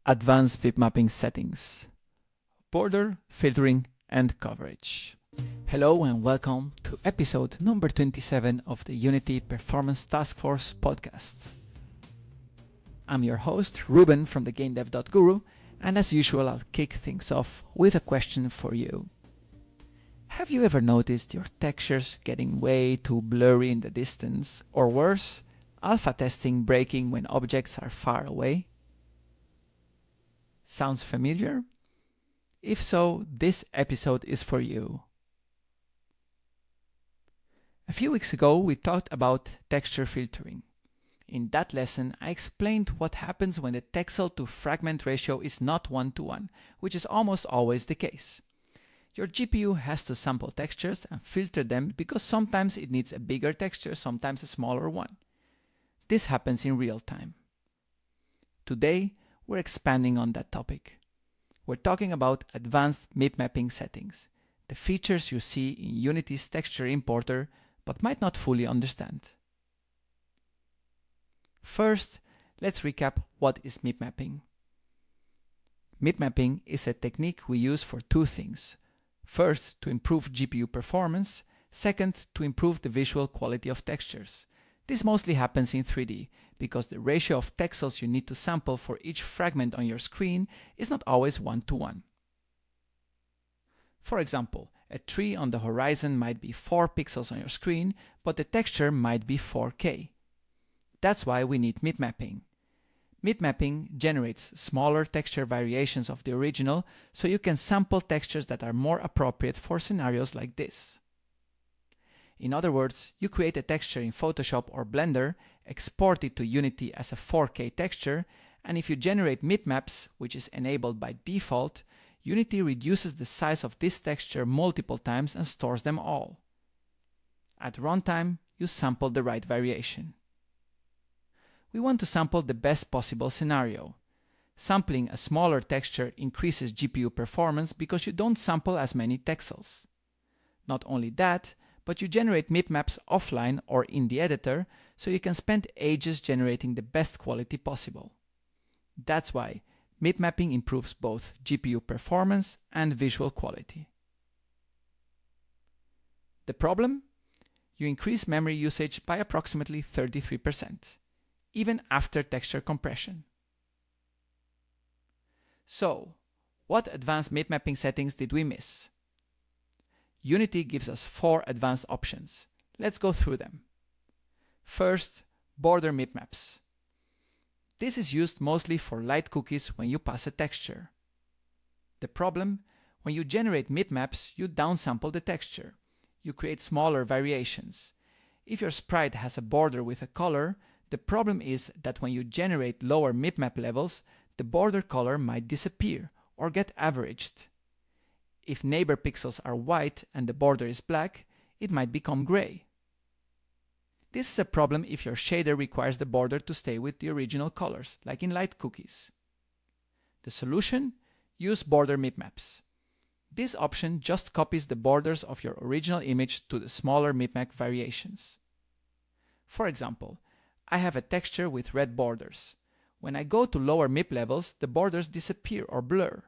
Advanced Mipmapping settings, border, filtering, and coverage. Hello and welcome to episode number 27 of the Unity Performance Task Force podcast. I'm your host, Ruben from TheGameDev.Guru, and as usual, I'll kick things off with a question for you. Have you ever noticed your textures getting way too blurry in the distance, or worse, alpha testing breaking when objects are far away? Sounds familiar? If so, this episode is for you. A few weeks ago, we talked about texture filtering. In that lesson, I explained what happens when the texel to fragment ratio is not 1:1, which is almost always the case. Your GPU has to sample textures and filter them because sometimes it needs a bigger texture, sometimes a smaller one. This happens in real time. Today, we're expanding on that topic. We're talking about advanced mipmapping settings, the features you see in Unity's texture importer but might not fully understand. First, let's recap what is mipmapping. Mipmapping is a technique we use for two things. First, to improve GPU performance. Second, to improve the visual quality of textures. This mostly happens in 3D because the ratio of texels you need to sample for each fragment on your screen is not always 1:1. For example, a tree on the horizon might be 4 pixels on your screen, but the texture might be 4K. That's why we need mipmapping. Mipmapping generates smaller texture variations of the original, so you can sample textures that are more appropriate for scenarios like this. In other words, you create a texture in Photoshop or Blender, export it to Unity as a 4K texture, and if you generate mipmaps, which is enabled by default, Unity reduces the size of this texture multiple times and stores them all. At runtime, you sample the right variation. We want to sample the best possible scenario. Sampling a smaller texture increases GPU performance because you don't sample as many texels. Not only that, but you generate mipmaps offline or in the editor, so you can spend ages generating the best quality possible. That's why mipmapping improves both GPU performance and visual quality. The problem? You increase memory usage by approximately 33%, even after texture compression. So, what advanced mipmapping settings did we miss? Unity gives us 4 advanced options. Let's go through them. First, border mipmaps. This is used mostly for light cookies when you pass a texture. The problem? When you generate mipmaps, you downsample the texture. You create smaller variations. If your sprite has a border with a color, the problem is that when you generate lower mipmap levels, the border color might disappear or get averaged. If neighbor pixels are white and the border is black, it might become gray. This is a problem if your shader requires the border to stay with the original colors, like in light cookies. The solution? Use border mipmaps. This option just copies the borders of your original image to the smaller mipmap variations. For example, I have a texture with red borders. When I go to lower mip levels, the borders disappear or blur.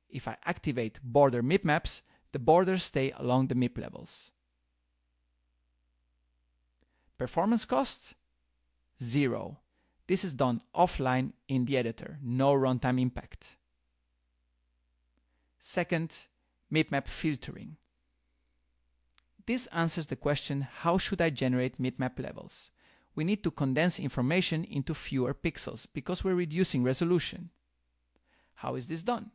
If I activate border mipmaps, the borders stay along the mip levels. Performance cost? 0. This is done offline in the editor, no runtime impact. Second, mipmap filtering. This answers the question, how should I generate mipmap levels? We need to condense information into fewer pixels because we're reducing resolution. How is this done?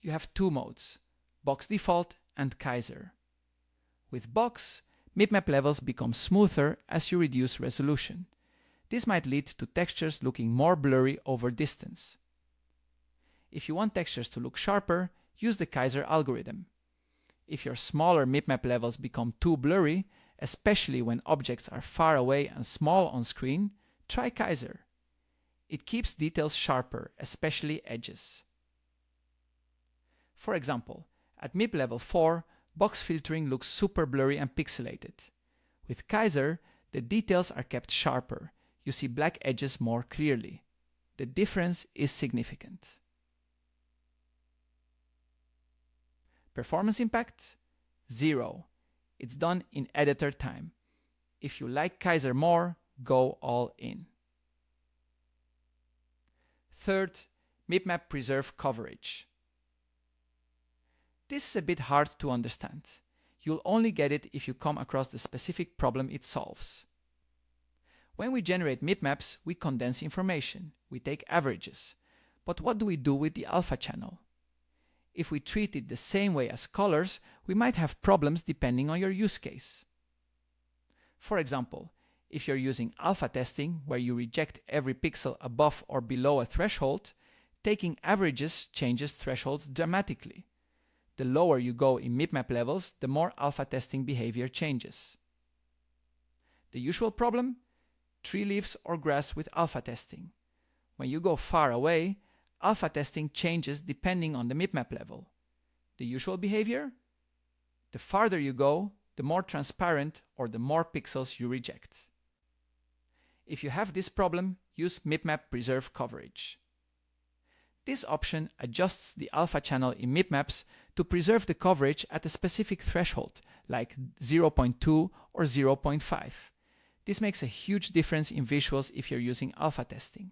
You have 2 modes, box default and Kaiser. With box, mipmap levels become smoother as you reduce resolution. This might lead to textures looking more blurry over distance. If you want textures to look sharper, use the Kaiser algorithm. If your smaller mipmap levels become too blurry, especially when objects are far away and small on screen, try Kaiser. It keeps details sharper, especially edges. For example, at MIP level 4, box filtering looks super blurry and pixelated. With Kaiser, the details are kept sharper. You see black edges more clearly. The difference is significant. Performance impact? 0. It's done in editor time. If you like Kaiser more, go all in. Third, Mipmap preserve coverage. This is a bit hard to understand. You'll only get it if you come across the specific problem it solves. When we generate mipmaps, we condense information, we take averages. But what do we do with the alpha channel? If we treat it the same way as colors, we might have problems depending on your use case. For example, if you're using alpha testing, where you reject every pixel above or below a threshold, taking averages changes thresholds dramatically. The lower you go in mipmap levels, the more alpha testing behavior changes. The usual problem? Tree leaves or grass with alpha testing. When you go far away, alpha testing changes depending on the mipmap level. The usual behavior? The farther you go, the more transparent or the more pixels you reject. If you have this problem, use Mipmap Preserve Coverage. This option adjusts the alpha channel in mipmaps to preserve the coverage at a specific threshold, like 0.2 or 0.5. This makes a huge difference in visuals if you're using alpha testing.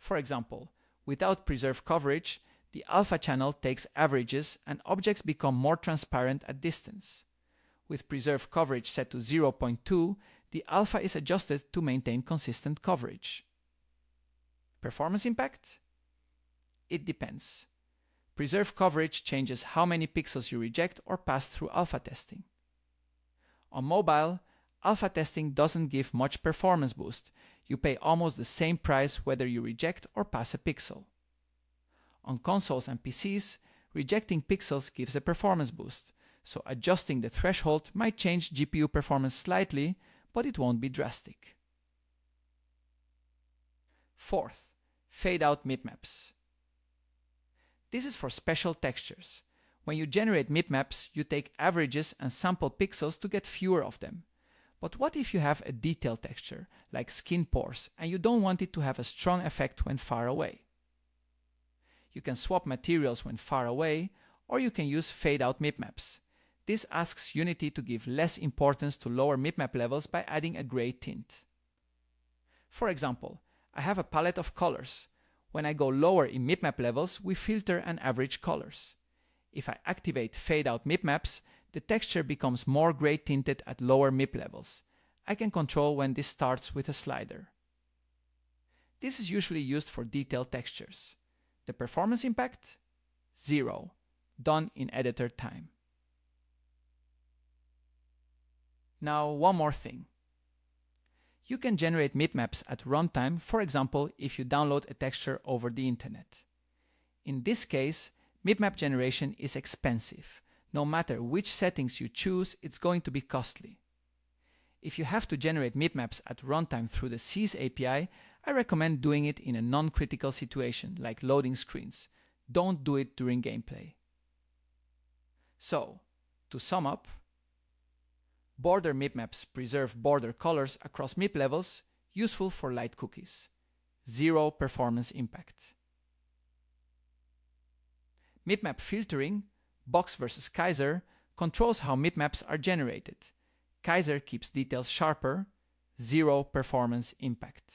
For example, without preserve coverage, the alpha channel takes averages and objects become more transparent at distance. With preserve coverage set to 0.2, the alpha is adjusted to maintain consistent coverage. Performance impact? It depends. Preserve coverage changes how many pixels you reject or pass through alpha testing. On mobile, alpha testing doesn't give much performance boost. You pay almost the same price whether you reject or pass a pixel. On consoles and PCs, rejecting pixels gives a performance boost, so adjusting the threshold might change GPU performance slightly, but it won't be drastic. Fourth, Fade Out Mipmaps. This is for special textures. When you generate mipmaps, you take averages and sample pixels to get fewer of them. But what if you have a detailed texture, like skin pores, and you don't want it to have a strong effect when far away? You can swap materials when far away, or you can use Fade Out Mipmaps. This asks Unity to give less importance to lower mipmap levels by adding a gray tint. For example, I have a palette of colors. When I go lower in mipmap levels, we filter and average colors. If I activate Fade Out Mipmaps, the texture becomes more gray tinted at lower mip levels. I can control when this starts with a slider. This is usually used for detailed textures. The performance impact? 0. Done in editor time. Now, one more thing. You can generate mipmaps at runtime, for example, if you download a texture over the internet. In this case, mipmap generation is expensive. No matter which settings you choose, it's going to be costly. If you have to generate mipmaps at runtime through the Seize API, I recommend doing it in a non-critical situation, like loading screens. Don't do it during gameplay. So, to sum up, border mipmaps preserve border colors across mip levels, useful for light cookies. 0 performance impact. Mipmap filtering, box versus Kaiser, controls how mipmaps are generated. Kaiser keeps details sharper. 0 performance impact.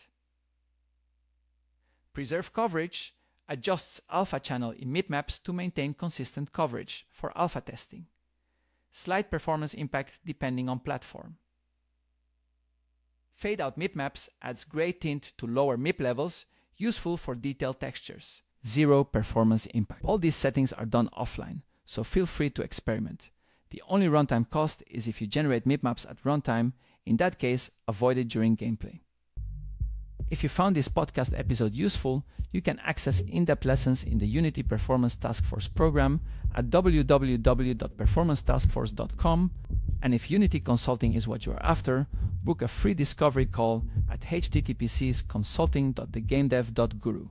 Preserve coverage adjusts alpha channel in mipmaps to maintain consistent coverage for alpha testing. Slight performance impact depending on platform. Fade Out Mipmaps adds gray tint to lower mip levels, useful for detailed textures. 0 performance impact. All these settings are done offline, so feel free to experiment. The only runtime cost is if you generate mipmaps at runtime. In that case, avoid it during gameplay. If you found this podcast episode useful, you can access in-depth lessons in the Unity Performance Task Force program at www.performancetaskforce.com, and if Unity consulting is what you are after, book a free discovery call at http://consulting.thegamedev.guru.